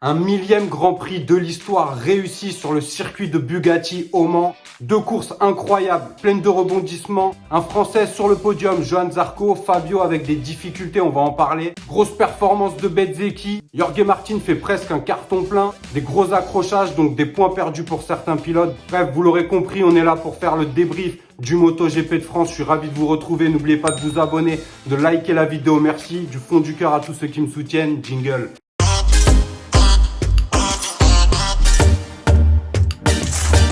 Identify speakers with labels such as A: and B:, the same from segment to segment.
A: Un millième Grand Prix de l'histoire réussi sur le circuit de Bugatti au Mans. Deux courses incroyables, pleines de rebondissements. Un Français sur le podium, Johann Zarco. Fabio avec des difficultés, on va en parler. Grosse performance de Bezzecchi. Jorge Martin fait presque un carton plein. Des gros accrochages, donc des points perdus pour certains pilotes. Bref, vous l'aurez compris, on est là pour faire le débrief du MotoGP de France. Je suis ravi de vous retrouver. N'oubliez pas de vous abonner, de liker la vidéo. Merci du fond du cœur à tous ceux qui me soutiennent. Jingle.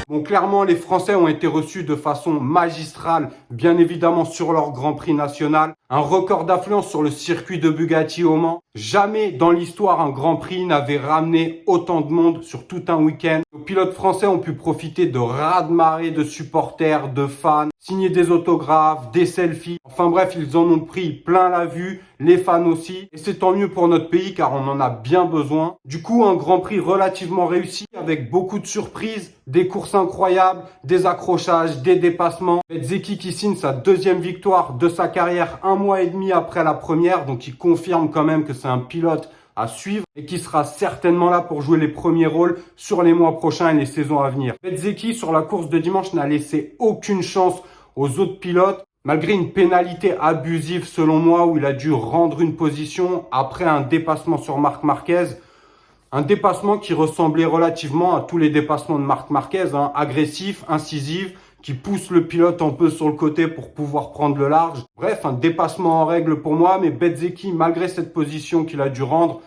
A: Bon, clairement, les Français ont été reçus de façon magistrale, bien évidemment sur leur Grand Prix national. Un record d'affluence sur le circuit de Bugatti au Mans. Jamais dans l'histoire un Grand Prix n'avait ramené autant de monde sur tout un week-end. Nos pilotes français ont pu profiter de raz-de-marée de supporters, de fans, signer des autographes, des selfies. Enfin bref, ils en ont pris plein la vue, les fans aussi. Et c'est tant mieux pour notre pays car on en a bien besoin. Du coup, un Grand Prix relativement réussi avec beaucoup de surprises, des courses incroyables, des accrochages, des dépassements. Bezzecchi qui signe sa deuxième victoire de sa carrière un mois et demi après la première. Donc il confirme quand même que c'est un pilote à suivre et qui sera certainement là pour jouer les premiers rôles sur les mois prochains et les saisons à venir. Bezzecchi sur la course de dimanche n'a laissé aucune chance aux autres pilotes, malgré une pénalité abusive selon moi où il a dû rendre une position après un dépassement sur Marc Marquez. Un dépassement qui ressemblait relativement à tous les dépassements de Marc Marquez, agressif, incisif, qui pousse le pilote un peu sur le côté pour pouvoir prendre le large. Bref, un dépassement en règle pour moi, mais Bezzecchi, malgré cette position qu'il a dû rendre,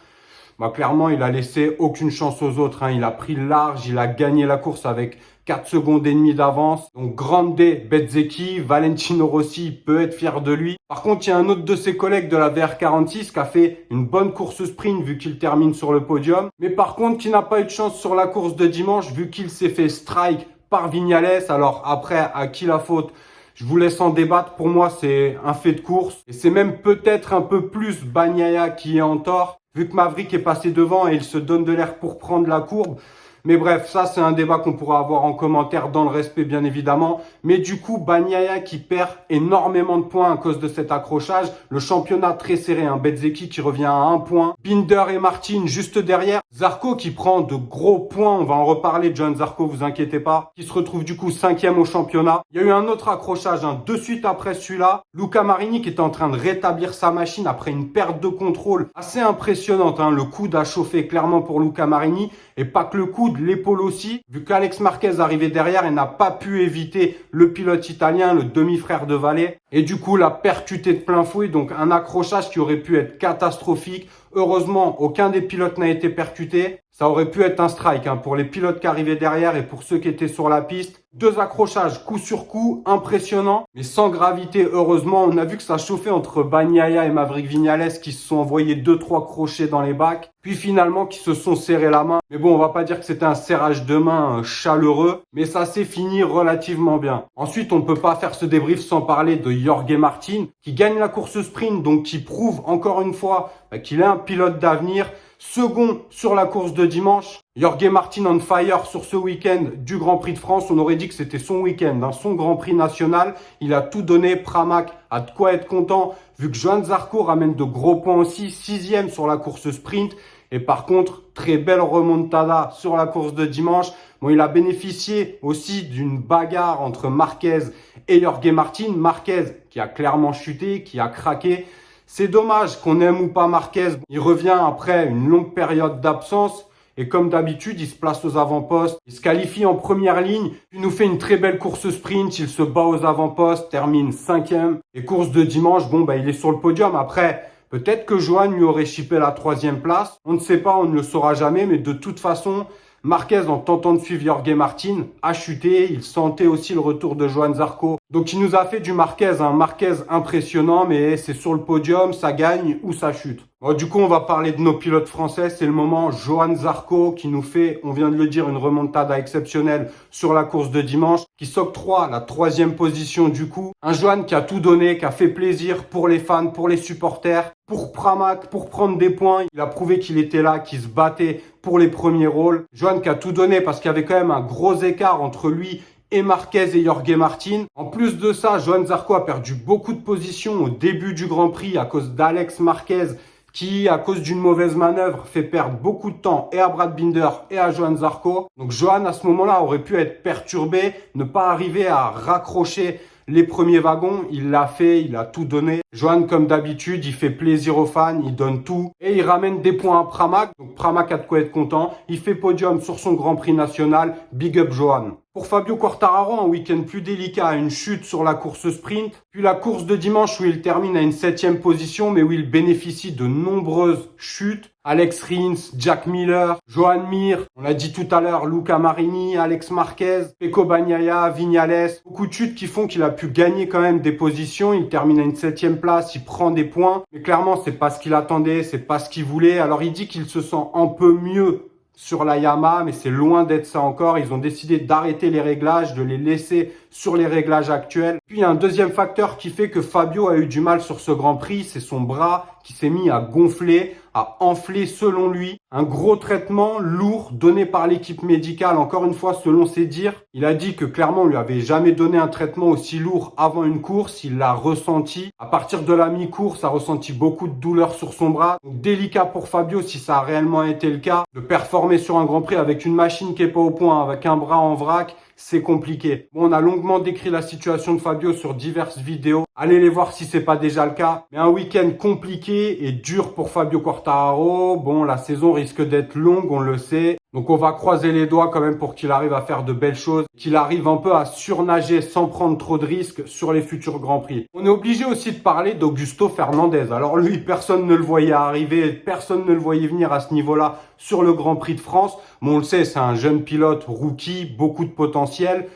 A: clairement, il a laissé aucune chance aux autres. Il a pris le large, il a gagné la course avec 4 secondes et demie d'avance. Donc, grande Bezzecchi, Valentino Rossi peut être fier de lui. Par contre, il y a un autre de ses collègues de la VR46 qui a fait une bonne course sprint vu qu'il termine sur le podium. Mais par contre, qui n'a pas eu de chance sur la course de dimanche vu qu'il s'est fait strike par Viñales. Alors après, à qui la faute ? Je vous laisse en débattre. Pour moi, c'est un fait de course. Et c'est même peut-être un peu plus Bagnaia qui est en tort, vu que Maverick est passé devant et il se donne de l'air pour prendre la courbe. Mais bref, ça c'est un débat qu'on pourra avoir en commentaire dans le respect bien évidemment. Mais du coup, Bagnaia qui perd énormément de points à cause de cet accrochage. Le championnat très serré, Bezzecchi qui revient à 1 point. Binder et Martin juste derrière. Zarco qui prend de gros points, on va en reparler de Johann Zarco, vous inquiétez pas. Qui se retrouve du coup 5e au championnat. Il y a eu un autre accrochage, de suite après celui-là. Luca Marini qui est en train de rétablir sa machine après une perte de contrôle assez impressionnante. Le coude a chauffé clairement pour Luca Marini. Et pas que le coude, l'épaule aussi, vu qu'Alex Marquez arrivait derrière et n'a pas pu éviter le pilote italien, le demi-frère de Valle. Et du coup, l'a percuté de plein fouet, donc un accrochage qui aurait pu être catastrophique. Heureusement, aucun des pilotes n'a été percuté. Ça aurait pu être un strike pour les pilotes qui arrivaient derrière et pour ceux qui étaient sur la piste. 2 accrochages coup sur coup, impressionnants, mais sans gravité. Heureusement, on a vu que ça chauffait entre Bagnaia et Maverick Viñales qui se sont envoyés 2-3 crochets dans les bacs. Puis finalement, qui se sont serrés la main. Mais bon, on va pas dire que c'était un serrage de main chaleureux, mais ça s'est fini relativement bien. Ensuite, on peut pas faire ce débrief sans parler de Jorge Martin, qui gagne la course sprint, donc qui prouve encore une fois qu'il est un pilote d'avenir. Second sur la course de dimanche, Jorge Martin on fire sur ce week-end du Grand Prix de France. On aurait dit que c'était son week-end, son Grand Prix national. Il a tout donné. Pramac a de quoi être content vu que Johann Zarco ramène de gros points aussi. 6e sur la course sprint. Et par contre, très belle remontada sur la course de dimanche. Il a bénéficié aussi d'une bagarre entre Marquez et Jorge Martin. Marquez qui a clairement chuté, qui a craqué. C'est dommage qu'on aime ou pas Marquez. Il revient après une longue période d'absence. Et comme d'habitude, il se place aux avant-postes. Il se qualifie en première ligne. Il nous fait une très belle course sprint. Il se bat aux avant-postes, termine 5e. Et course de dimanche, il est sur le podium. Après, peut-être que Johan lui aurait chippé la 3e place. On ne sait pas, on ne le saura jamais. Mais de toute façon, Marquez, en tentant de suivre Jorge Martin, a chuté. Il sentait aussi le retour de Johann Zarco. Donc, il nous a fait du Marquez, un Marquez impressionnant, mais c'est sur le podium, ça gagne ou ça chute. Du coup, on va parler de nos pilotes français. C'est le moment. Johann Zarco qui nous fait, on vient de le dire, une remontada exceptionnelle sur la course de dimanche, qui s'octroie la 3e position du coup. Un Johann qui a tout donné, qui a fait plaisir pour les fans, pour les supporters, pour Pramac, pour prendre des points. Il a prouvé qu'il était là, qu'il se battait pour les premiers rôles. Johann qui a tout donné parce qu'il y avait quand même un gros écart entre lui et Marquez et Jorge Martin. En plus de ça, Johann Zarco a perdu beaucoup de positions au début du Grand Prix à cause d'Alex Marquez qui, à cause d'une mauvaise manœuvre, fait perdre beaucoup de temps et à Brad Binder et à Johann Zarco. Donc Johann, à ce moment-là, aurait pu être perturbé, ne pas arriver à raccrocher les premiers wagons. Il l'a fait, il a tout donné. Johann, comme d'habitude, il fait plaisir aux fans, il donne tout et il ramène des points à Pramac. Donc Pramac a de quoi être content. Il fait podium sur son Grand Prix national. Big up Johann. Pour Fabio Quartararo, un week-end plus délicat, une chute sur la course sprint, puis la course de dimanche où il termine à une 7e position, mais où il bénéficie de nombreuses chutes. Alex Rins, Jack Miller, Joan Mir, on l'a dit tout à l'heure, Luca Marini, Alex Marquez, Pecco Bagnaia, Viñales. Beaucoup de chutes qui font qu'il a pu gagner quand même des positions. Il termine à une 7e place, il prend des points. Mais clairement, c'est pas ce qu'il attendait, c'est pas ce qu'il voulait. Alors il dit qu'il se sent un peu mieux sur la Yamaha, mais c'est loin d'être ça encore. Ils ont décidé d'arrêter les réglages, de les laisser sur les réglages actuels. Puis il y a un deuxième facteur qui fait que Fabio a eu du mal sur ce Grand Prix, c'est son bras qui s'est mis à gonfler, à enfler selon lui. Un gros traitement lourd donné par l'équipe médicale, encore une fois selon ses dires. Il a dit que clairement on lui avait jamais donné un traitement aussi lourd avant une course, il l'a ressenti. À partir de la mi-course, a ressenti beaucoup de douleur sur son bras. Donc délicat pour Fabio si ça a réellement été le cas. De performer sur un Grand Prix avec une machine qui est pas au point, avec un bras en vrac, c'est compliqué. Bon, on a longuement décrit la situation de Fabio sur diverses vidéos. Allez les voir si c'est pas déjà le cas. Mais un week-end compliqué et dur pour Fabio Quartararo. Bon, la saison risque d'être longue, on le sait. Donc on va croiser les doigts quand même pour qu'il arrive à faire de belles choses, qu'il arrive un peu à surnager sans prendre trop de risques sur les futurs Grands Prix. On est obligé aussi de parler d'Augusto Fernandez. Alors lui, personne ne le voyait arriver, personne ne le voyait venir à ce niveau-là sur le Grand Prix de France. Bon, on le sait, c'est un jeune pilote rookie, beaucoup de potentiel.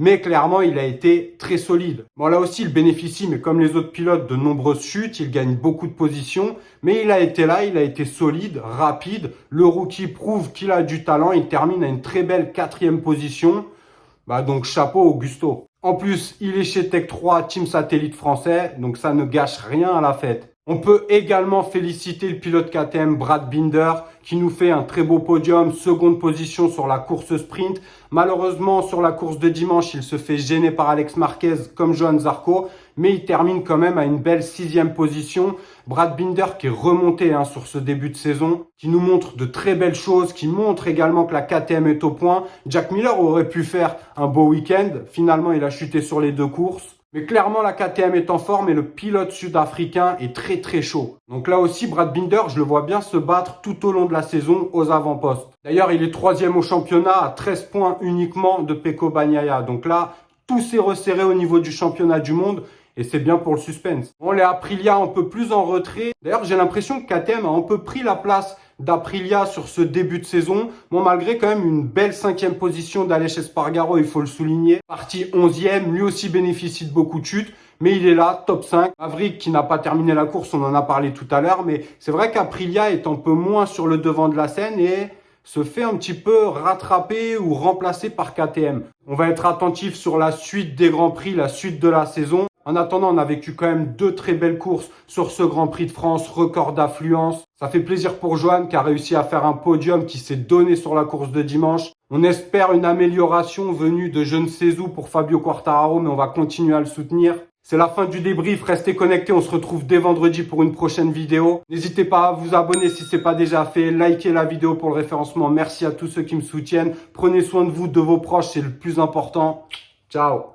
A: Mais clairement, il a été très solide. Bon, là aussi, il bénéficie, mais comme les autres pilotes, de nombreuses chutes. Il gagne beaucoup de positions. Mais il a été là, il a été solide, rapide. Le rookie prouve qu'il a du talent. Il termine à une très belle 4e position. Donc, chapeau Augusto. En plus, il est chez Tech 3, team satellite français. Donc, ça ne gâche rien à la fête. On peut également féliciter le pilote KTM Brad Binder qui nous fait un très beau podium, seconde position sur la course sprint. Malheureusement, sur la course de dimanche, il se fait gêner par Alex Marquez comme Johann Zarco, mais il termine quand même à une belle 6e position. Brad Binder qui est remonté sur ce début de saison, qui nous montre de très belles choses, qui montre également que la KTM est au point. Jack Miller aurait pu faire un beau week-end. Finalement, il a chuté sur les 2 courses. Mais clairement, la KTM est en forme et le pilote sud-africain est très très chaud. Donc là aussi, Brad Binder, je le vois bien se battre tout au long de la saison aux avant-postes. D'ailleurs, il est 3e au championnat à 13 points uniquement de Pecco Bagnaia. Donc là, tout s'est resserré au niveau du championnat du monde. Et c'est bien pour le suspense. Bon, les Aprilia un peu plus en retrait. D'ailleurs, j'ai l'impression que KTM a un peu pris la place d'Aprilia sur ce début de saison. Bon, malgré quand même une belle 5e position d'Aleix Espargaro, il faut le souligner. Parti 11e, lui aussi bénéficie de beaucoup de chutes. Mais il est là, top 5. Maverick qui n'a pas terminé la course, on en a parlé tout à l'heure. Mais c'est vrai qu'Aprilia est un peu moins sur le devant de la scène et se fait un petit peu rattraper ou remplacer par KTM. On va être attentif sur la suite des Grands Prix, la suite de la saison. En attendant, on a vécu quand même 2 très belles courses sur ce Grand Prix de France, record d'affluence. Ça fait plaisir pour Johann qui a réussi à faire un podium, qui s'est donné sur la course de dimanche. On espère une amélioration venue de je ne sais où pour Fabio Quartararo, mais on va continuer à le soutenir. C'est la fin du débrief, restez connectés, on se retrouve dès vendredi pour une prochaine vidéo. N'hésitez pas à vous abonner si ce n'est pas déjà fait, likez la vidéo pour le référencement. Merci à tous ceux qui me soutiennent. Prenez soin de vous, de vos proches, c'est le plus important. Ciao.